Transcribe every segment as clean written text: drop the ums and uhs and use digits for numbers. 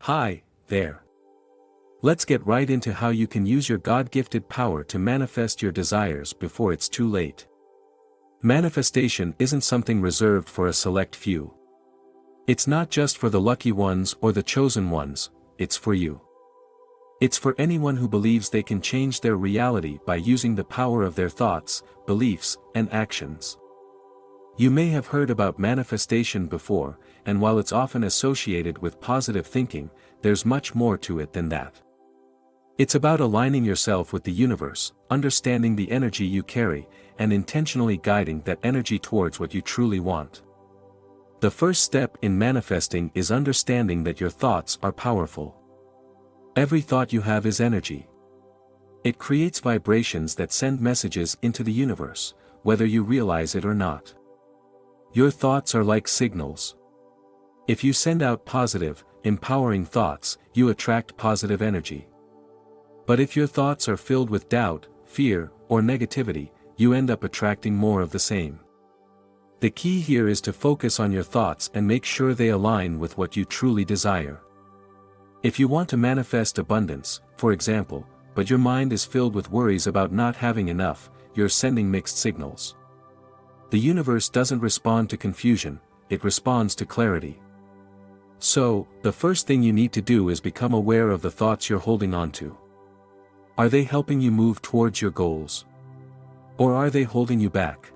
Hi, there. Let's get right into how you can use your God-gifted power to manifest your desires before it's too late. Manifestation isn't something reserved for a select few. It's not just for the lucky ones or the chosen ones, it's for you. It's for anyone who believes they can change their reality by using the power of their thoughts, beliefs, and actions. You may have heard about manifestation before, and while it's often associated with positive thinking, there's much more to it than that. It's about aligning yourself with the universe, understanding the energy you carry, and intentionally guiding that energy towards what you truly want. The first step in manifesting is understanding that your thoughts are powerful. Every thought you have is energy. It creates vibrations that send messages into the universe, whether you realize it or not. Your thoughts are like signals. If you send out positive, empowering thoughts, you attract positive energy. But if your thoughts are filled with doubt, fear, or negativity, you end up attracting more of the same. The key here is to focus on your thoughts and make sure they align with what you truly desire. If you want to manifest abundance, for example, but your mind is filled with worries about not having enough, you're sending mixed signals. The universe doesn't respond to confusion, it responds to clarity. So, the first thing you need to do is become aware of the thoughts you're holding on to. Are they helping you move towards your goals? Or are they holding you back?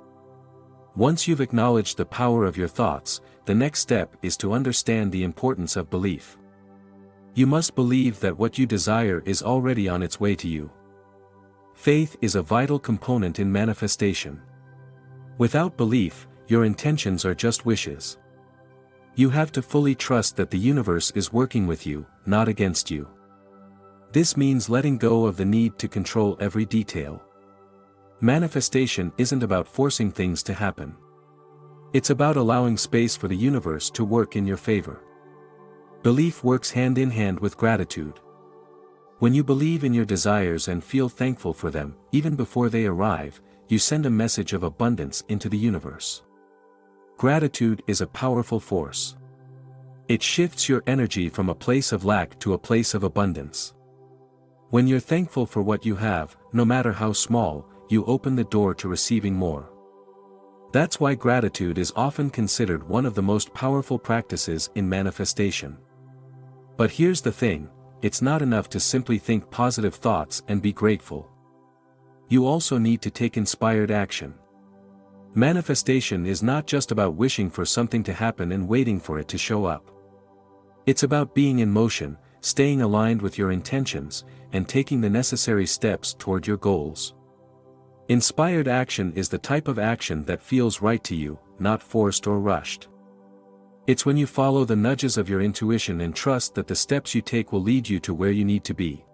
Once you've acknowledged the power of your thoughts, the next step is to understand the importance of belief. You must believe that what you desire is already on its way to you. Faith is a vital component in manifestation. Without belief, your intentions are just wishes. You have to fully trust that the universe is working with you, not against you. This means letting go of the need to control every detail. Manifestation isn't about forcing things to happen. It's about allowing space for the universe to work in your favor. Belief works hand in hand with gratitude. When you believe in your desires and feel thankful for them, even before they arrive, you send a message of abundance into the universe. Gratitude is a powerful force. It shifts your energy from a place of lack to a place of abundance. When you're thankful for what you have, no matter how small, you open the door to receiving more. That's why gratitude is often considered one of the most powerful practices in manifestation. But here's the thing, it's not enough to simply think positive thoughts and be grateful. You also need to take inspired action. Manifestation is not just about wishing for something to happen and waiting for it to show up. It's about being in motion, staying aligned with your intentions, and taking the necessary steps toward your goals. Inspired action is the type of action that feels right to you, not forced or rushed. It's when you follow the nudges of your intuition and trust that the steps you take will lead you to where you need to be.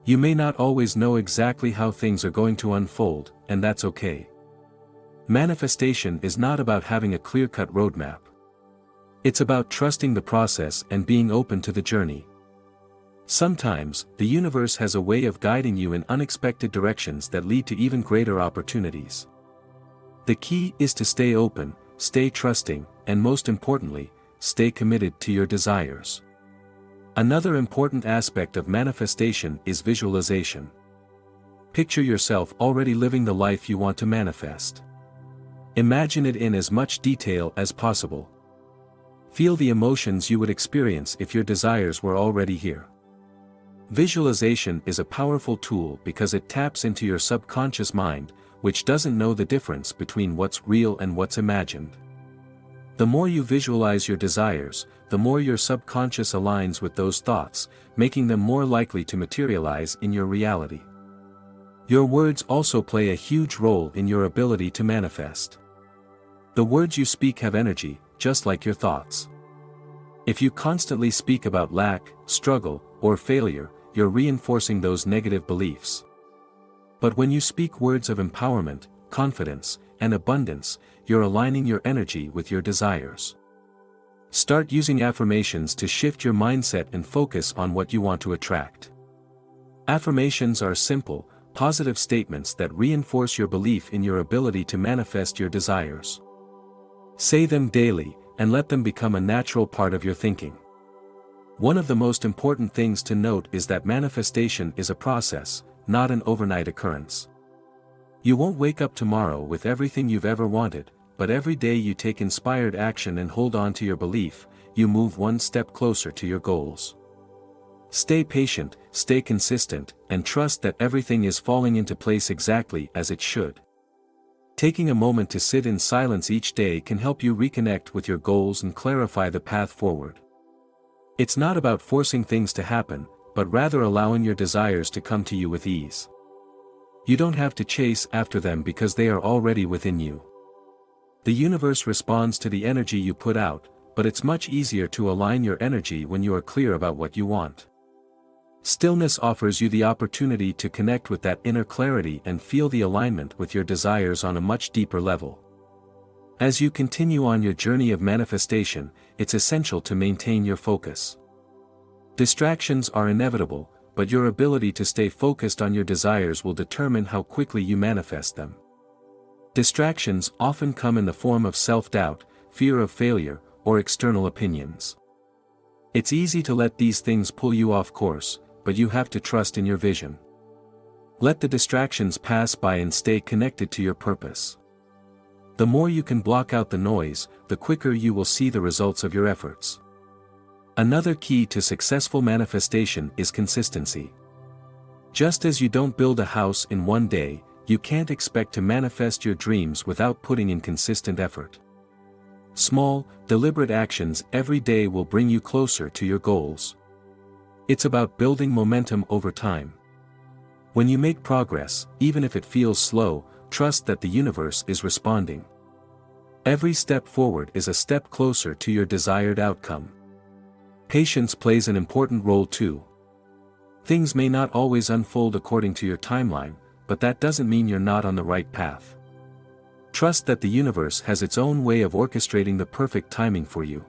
You may not always know exactly how things are going to unfold, and that's okay. Manifestation is not about having a clear-cut roadmap. It's about trusting the process and being open to the journey. Sometimes, the universe has a way of guiding you in unexpected directions that lead to even greater opportunities. The key is to stay open, stay trusting, and most importantly, stay committed to your desires. Another important aspect of manifestation is visualization. Picture yourself already living the life you want to manifest. Imagine it in as much detail as possible. Feel the emotions you would experience if your desires were already here. Visualization is a powerful tool because it taps into your subconscious mind, which doesn't know the difference between what's real and what's imagined. The more you visualize your desires, the more your subconscious aligns with those thoughts, making them more likely to materialize in your reality. Your words also play a huge role in your ability to manifest. The words you speak have energy, just like your thoughts. If you constantly speak about lack, struggle, or failure, you're reinforcing those negative beliefs. But when you speak words of empowerment, confidence, and abundance, you're aligning your energy with your desires. Start using affirmations to shift your mindset and focus on what you want to attract. Affirmations are simple, positive statements that reinforce your belief in your ability to manifest your desires. Say them daily, and let them become a natural part of your thinking. One of the most important things to note is that manifestation is a process, not an overnight occurrence. You won't wake up tomorrow with everything you've ever wanted, but every day you take inspired action and hold on to your belief, you move one step closer to your goals. Stay patient, stay consistent, and trust that everything is falling into place exactly as it should. Taking a moment to sit in silence each day can help you reconnect with your goals and clarify the path forward. It's not about forcing things to happen, but rather allowing your desires to come to you with ease. You don't have to chase after them because they are already within you. The universe responds to the energy you put out, but it's much easier to align your energy when you are clear about what you want. Stillness offers you the opportunity to connect with that inner clarity and feel the alignment with your desires on a much deeper level. As you continue on your journey of manifestation, it's essential to maintain your focus. Distractions are inevitable, but your ability to stay focused on your desires will determine how quickly you manifest them. Distractions often come in the form of self-doubt, fear of failure, or external opinions. It's easy to let these things pull you off course, but you have to trust in your vision. Let the distractions pass by and stay connected to your purpose. The more you can block out the noise, the quicker you will see the results of your efforts. Another key to successful manifestation is consistency. Just as you don't build a house in one day, you can't expect to manifest your dreams without putting in consistent effort. Small, deliberate actions every day will bring you closer to your goals. It's about building momentum over time. When you make progress, even if it feels slow, trust that the universe is responding. Every step forward is a step closer to your desired outcome. Patience plays an important role too. Things may not always unfold according to your timeline, but that doesn't mean you're not on the right path. Trust that the universe has its own way of orchestrating the perfect timing for you.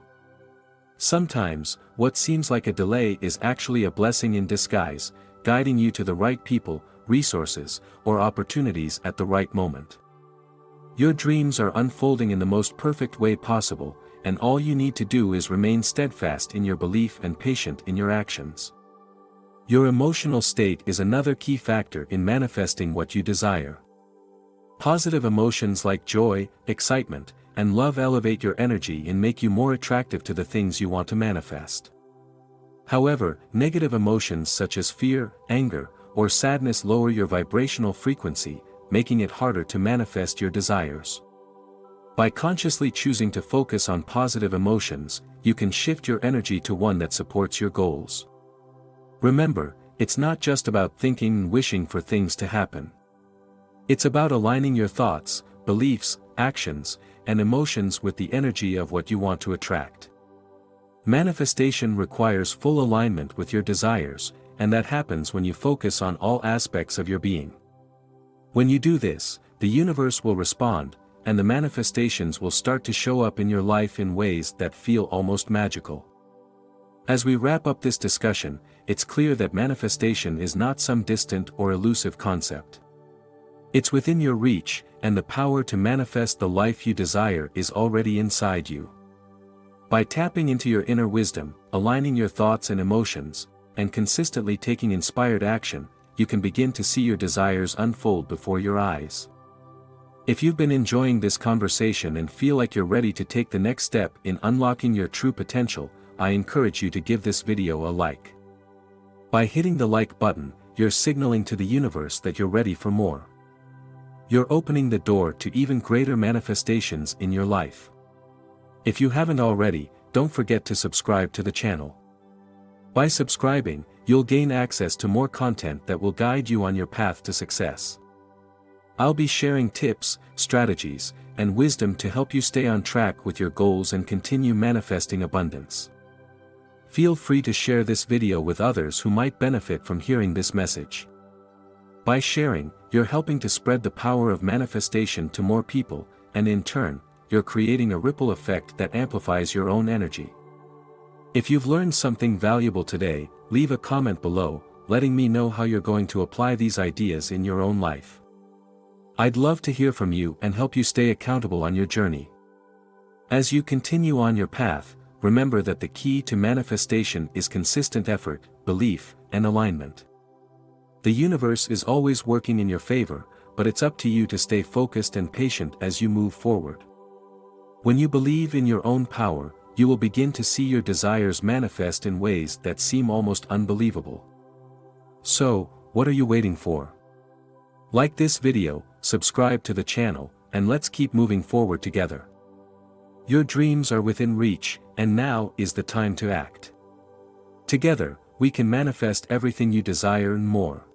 Sometimes, what seems like a delay is actually a blessing in disguise, guiding you to the right people, resources, or opportunities at the right moment. Your dreams are unfolding in the most perfect way possible, and all you need to do is remain steadfast in your belief and patient in your actions. Your emotional state is another key factor in manifesting what you desire. Positive emotions like joy, excitement, and love elevate your energy and make you more attractive to the things you want to manifest. However, negative emotions such as fear, anger, or sadness lower your vibrational frequency, making it harder to manifest your desires. By consciously choosing to focus on positive emotions, you can shift your energy to one that supports your goals. Remember, it's not just about thinking and wishing for things to happen. It's about aligning your thoughts, beliefs, actions, and emotions with the energy of what you want to attract. Manifestation requires full alignment with your desires, and that happens when you focus on all aspects of your being. When you do this, the universe will respond, and the manifestations will start to show up in your life in ways that feel almost magical. As we wrap up this discussion, it's clear that manifestation is not some distant or elusive concept. It's within your reach, and the power to manifest the life you desire is already inside you. By tapping into your inner wisdom, aligning your thoughts and emotions, and consistently taking inspired action, you can begin to see your desires unfold before your eyes. If you've been enjoying this conversation and feel like you're ready to take the next step in unlocking your true potential, I encourage you to give this video a like. By hitting the like button, you're signaling to the universe that you're ready for more. You're opening the door to even greater manifestations in your life. If you haven't already, don't forget to subscribe to the channel. By subscribing, you'll gain access to more content that will guide you on your path to success. I'll be sharing tips, strategies, and wisdom to help you stay on track with your goals and continue manifesting abundance. Feel free to share this video with others who might benefit from hearing this message. By sharing, you're helping to spread the power of manifestation to more people, and in turn, you're creating a ripple effect that amplifies your own energy. If you've learned something valuable today, leave a comment below, letting me know how you're going to apply these ideas in your own life. I'd love to hear from you and help you stay accountable on your journey. As you continue on your path, remember that the key to manifestation is consistent effort, belief, and alignment. The universe is always working in your favor, but it's up to you to stay focused and patient as you move forward. When you believe in your own power, you will begin to see your desires manifest in ways that seem almost unbelievable. So, what are you waiting for? Like this video, subscribe to the channel, and let's keep moving forward together. Your dreams are within reach, and now is the time to act. Together, we can manifest everything you desire and more.